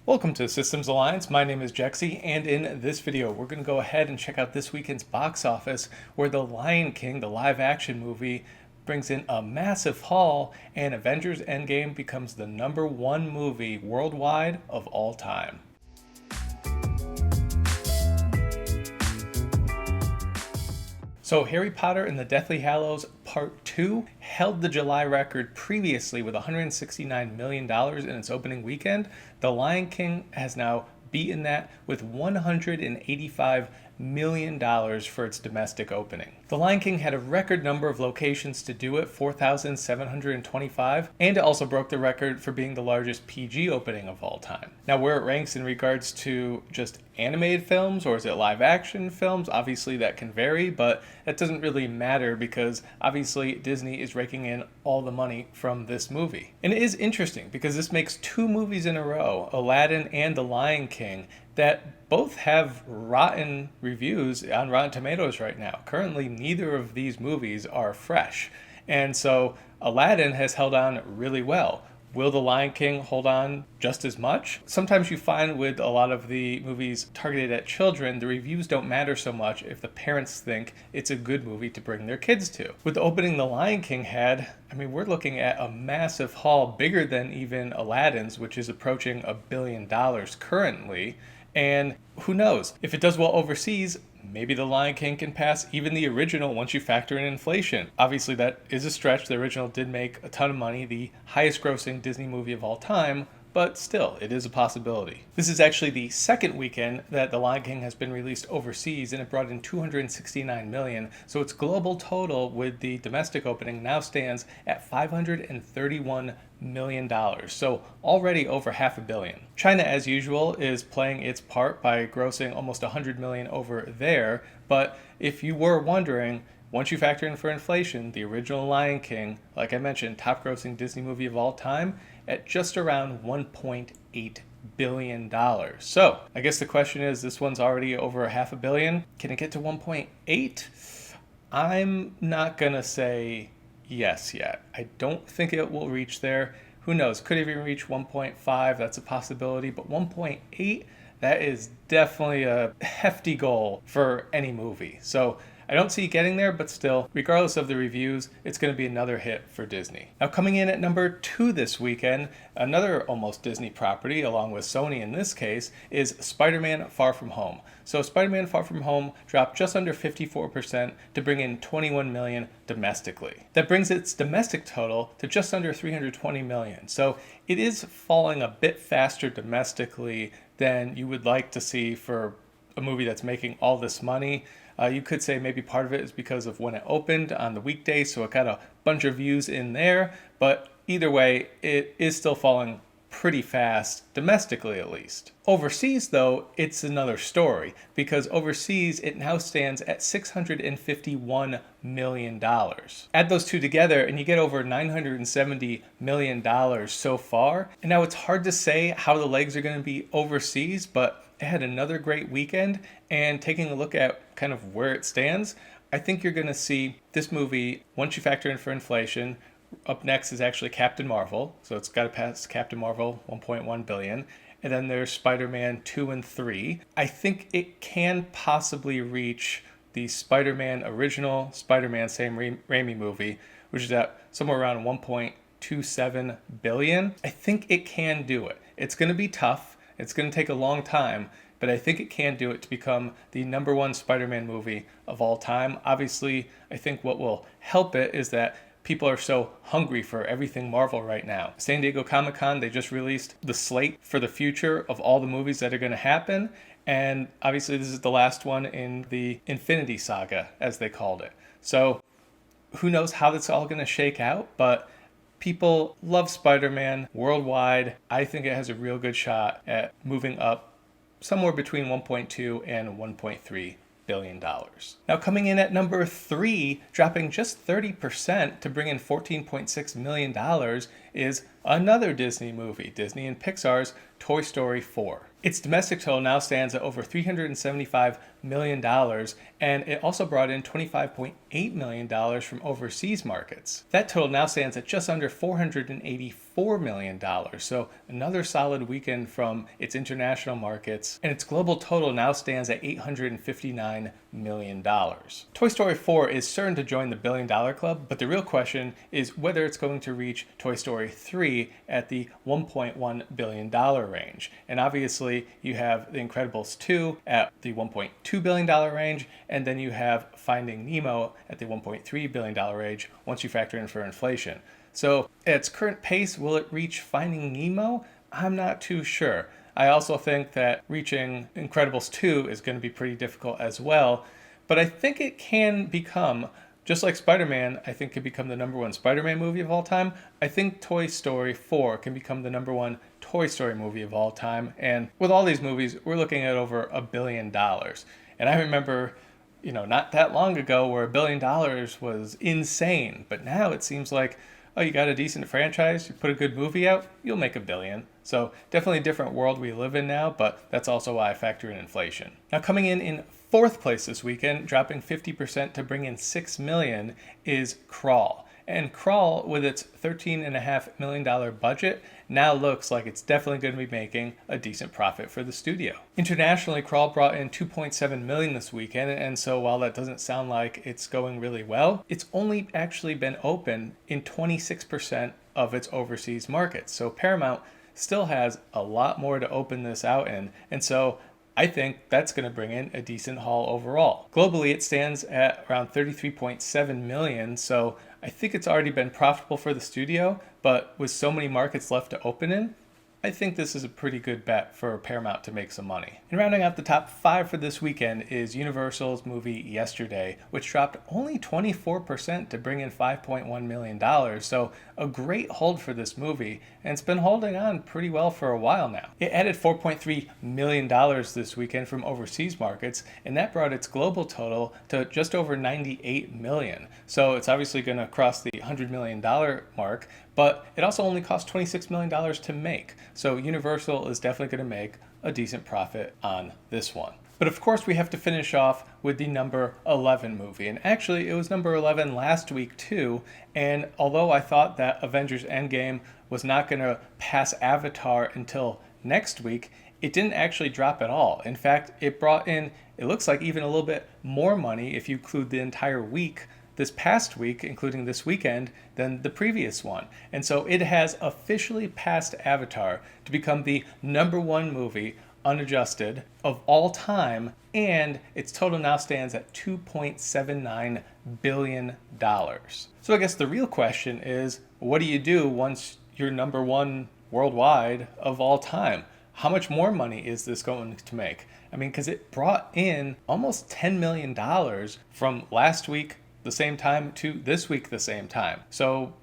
Welcome to Systems Alliance. My name is Jexy, and in this video, we're going to go ahead and check out this weekend's box office, where The Lion King, the live-action movie, brings in a massive haul, and Avengers Endgame becomes the #1 movie worldwide of all time. So Harry Potter and the Deathly Hallows Part 2 held the July record previously with $169 million in its opening weekend. The Lion King has now beaten that with $185 million for its domestic opening. The Lion King had a record number of locations to do it, 4,725, and it also broke the record for being the largest PG opening of all time. Now, where it ranks in regards to just animated films, or is it live action films? Obviously that can vary, but that doesn't really matter because obviously Disney is raking in all the money from this movie. And it is interesting because this makes two movies in a row, Aladdin and The Lion King, that both have rotten reviews on Rotten Tomatoes right now. Currently, neither of these movies are fresh. And so Aladdin has held on really well. Will The Lion King hold on just as much? Sometimes you find with a lot of the movies targeted at children, the reviews don't matter so much if the parents think it's a good movie to bring their kids to. With the opening The Lion King had, we're looking at a massive haul, bigger than even Aladdin's, which is approaching $1 billion currently. And who knows? If it does well overseas, maybe The Lion King can pass even the original once you factor in inflation. Obviously, that is a stretch. The original did make a ton of money, the highest grossing Disney movie of all time, but still, it is a possibility. This is actually the second weekend that The Lion King has been released overseas, and it brought in $269 million, so its global total with the domestic opening now stands at $531 million, so already over $500 million. China, as usual, is playing its part by grossing almost $100 million over there, but if you were wondering, once you factor in for inflation, the original Lion King, like I mentioned, top grossing Disney movie of all time, at just around $1.8 billion. So I guess the question is, this one's already over $500 million. Can it get to 1.8? I'm not gonna say yes yet. I don't think it will reach there. Who knows? Could even reach 1.5. That's a possibility. But 1.8, that is definitely a hefty goal for any movie. So I don't see it getting there, but still, regardless of the reviews, it's going to be another hit for Disney. Now, coming in at number 2 this weekend, another almost Disney property, along with Sony in this case, is Spider-Man Far From Home. So Spider-Man Far From Home dropped just under 54% to bring in $21 million domestically. That brings its domestic total to just under $320 million. So it is falling a bit faster domestically than you would like to see for a movie that's making all this money. You could say maybe part of it is because of when it opened on the weekday, so it got a bunch of views in there, but either way, it is still falling pretty fast, domestically at least. Overseas, though, it's another story, because overseas it now stands at $651 million. Add those two together and you get over $970 million so far. And now it's hard to say how the legs are going to be overseas, but it had another great weekend, and taking a look at kind of where it stands, I think you're going to see this movie, once you factor in for inflation. Up next is actually Captain Marvel, so it's got to pass Captain Marvel, $1.1 billion. And then there's Spider-Man 2 and 3. I think it can possibly reach the Spider-Man original, Spider-Man Sam Raimi movie, which is at somewhere around $1.27 billion. I think it can do it. It's going to be tough. It's going to take a long time, but I think it can do it to become the #1 Spider-Man movie of all time. Obviously, I think what will help it is that people are so hungry for everything Marvel right now. San Diego Comic-Con, they just released the slate for the future of all the movies that are going to happen, and obviously this is the last one in the Infinity Saga, as they called it. So who knows how that's all going to shake out, but people love Spider-Man worldwide. I think it has a real good shot at moving up somewhere between 1.2 and 1.3 billion dollars. Now, coming in at number 3, dropping just 30% to bring in $14.6 million, is another Disney movie, Disney and Pixar's Toy Story 4. Its domestic total now stands at over $375 million, and it also brought in $25.8 million from overseas markets. That total now stands at just under $484 million, so another solid weekend from its international markets, and its global total now stands at $859 million. Toy Story 4 is certain to join the billion-dollar club, but the real question is whether it's going to reach Toy Story 3 at the $1.1 billion range. And obviously, you have The Incredibles 2 at the $1.2 billion range, and then you have Finding Nemo at the $1.3 billion range once you factor in for inflation. So at its current pace, will it reach Finding Nemo? I'm not too sure. I also think that reaching Incredibles 2 is going to be pretty difficult as well, but I think it can become, just like Spider-Man, I think could become the number one Spider-Man movie of all time. I think Toy Story 4 can become the number one Toy Story movie of all time. And with all these movies, we're looking at over $1 billion. And I remember, not that long ago where $1 billion was insane. But now it seems like, oh, you got a decent franchise, you put a good movie out, you'll make $1 billion. So definitely a different world we live in now, but that's also why I factor in inflation. Now coming in fourth place this weekend, dropping 50% to bring in $6 million, is Crawl. And Crawl, with its $13.5 million budget, now looks like it's definitely going to be making a decent profit for the studio. Internationally, Crawl brought in $2.7 million this weekend, and so while that doesn't sound like it's going really well, it's only actually been open in 26% of its overseas markets. So Paramount still has a lot more to open this out in, and so I think that's going to bring in a decent haul overall. Globally, it stands at around $33.7 million, so I think it's already been profitable for the studio, but with so many markets left to open in, I think this is a pretty good bet for Paramount to make some money. And rounding out the top 5 for this weekend is Universal's movie Yesterday, which dropped only 24% to bring in $5.1 million, so a great hold for this movie, and it's been holding on pretty well for a while now. It added $4.3 million this weekend from overseas markets, and that brought its global total to just over $98 million. So it's obviously going to cross the $100 million mark, but it also only cost $26 million to make. So Universal is definitely going to make a decent profit on this one. But of course, we have to finish off with the number 11 movie. And actually, it was number 11 last week too. And although I thought that Avengers Endgame was not going to pass Avatar until next week, it didn't actually drop at all. In fact, it brought in, it looks like even a little bit more money if you include the entire week this past week, including this weekend, than the previous one. And so it has officially passed Avatar to become the number one movie unadjusted of all time, and its total now stands at $2.79 billion. So I guess the real question is, what do you do once you're number one worldwide of all time? How much more money is this going to make? I mean, because it brought in almost $10 million from last week the same time to this week the same time. So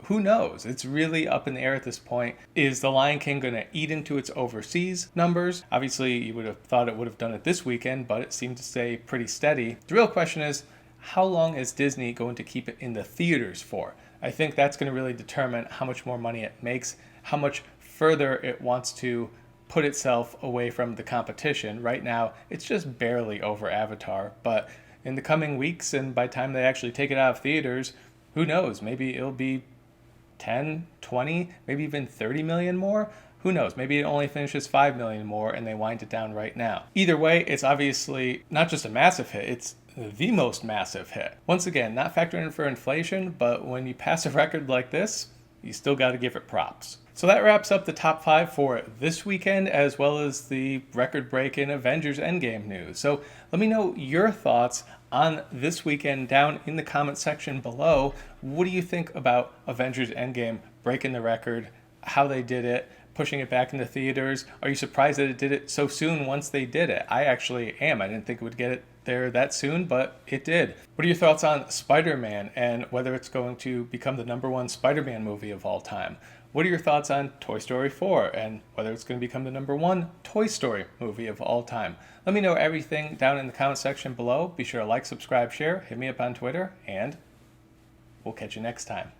who knows? It's really up in the air at this point. Is The Lion King going to eat into its overseas numbers? Obviously, you would have thought it would have done it this weekend, but it seemed to stay pretty steady. The real question is, how long is Disney going to keep it in the theaters for? I think that's going to really determine how much more money it makes, how much further it wants to put itself away from the competition. Right now, it's just barely over Avatar, but in the coming weeks and by the time they actually take it out of theaters, who knows? Maybe it'll be 10, 20, maybe even 30 million more. Who knows? Maybe it only finishes 5 million more and they wind it down right now. Either way, it's obviously not just a massive hit, it's the most massive hit. Once again, not factoring in for inflation, but when you pass a record like this, you still got to give it props. So that wraps up the top 5 for this weekend, as well as the record-breaking Avengers Endgame news. So let me know your thoughts on this weekend down in the comment section below. What do you think about Avengers Endgame breaking the record, how they did it, pushing it back into theaters? Are you surprised that it did it so soon once they did it? I actually am. I didn't think it would get it there that soon, but it did. What are your thoughts on Spider-Man and whether it's going to become the number one Spider-Man movie of all time? What are your thoughts on Toy Story 4 and whether it's going to become the number one Toy Story movie of all time? Let me know everything down in the comment section below. Be sure to like, subscribe, share, hit me up on Twitter, and we'll catch you next time.